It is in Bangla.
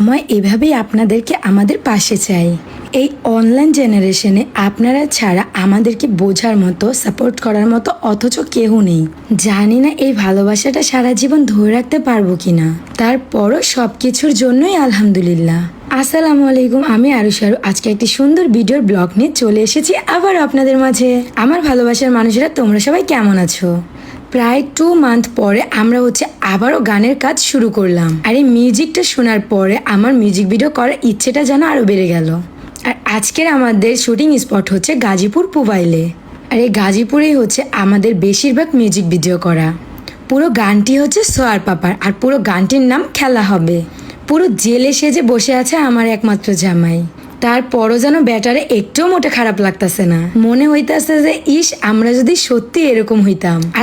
সময় এভাবেই আপনাদেরকে আমাদের পাশে চাই। এই অনলাইন জেনারেশনে আপনারা ছাড়া আমাদেরকে বোঝার মতো, সাপোর্ট করার মতো অথচ কেউ নেই। জানি না এই ভালোবাসাটা সারা জীবন ধরে রাখতে পারবো কিনা, তারপরও সব কিছুর জন্যই আলহামদুলিল্লাহ। আসসালামু আলাইকুম, আমি আরুশারু। আজকে একটি সুন্দর ভিডিওর ব্লগ নিয়ে চলে এসেছি আবার আপনাদের মাঝে। আমার ভালোবাসার মানুষেরা, তোমরা সবাই কেমন আছো? প্রায় 2 মান্থ পরে আমরা আবারও গানের কাজ শুরু করলাম। আর এই মিউজিকটা শোনার পরে আমার মিউজিক ভিডিও করার ইচ্ছেটা যেন আরো বেড়ে গেল। আর আজকের আমাদের শুটিং স্পট হচ্ছে গাজীপুর পুবাইলে। আর এই গাজীপুরেই আমাদের বেশিরভাগ মিউজিক ভিডিও করা। পুরো গানটি সোয়ার পাপার, আর পুরো গানটির নাম খেলা হবে। পুরো জেলে সেজে বসে আছে আমার একমাত্র জামাই। তারপরও যেন ব্যাটারে একটুও মোটে খারাপ লাগতেছে না। মনে হইতাছে যে ইস, আমরা যদি সত্যি এরকম হইতাম। আর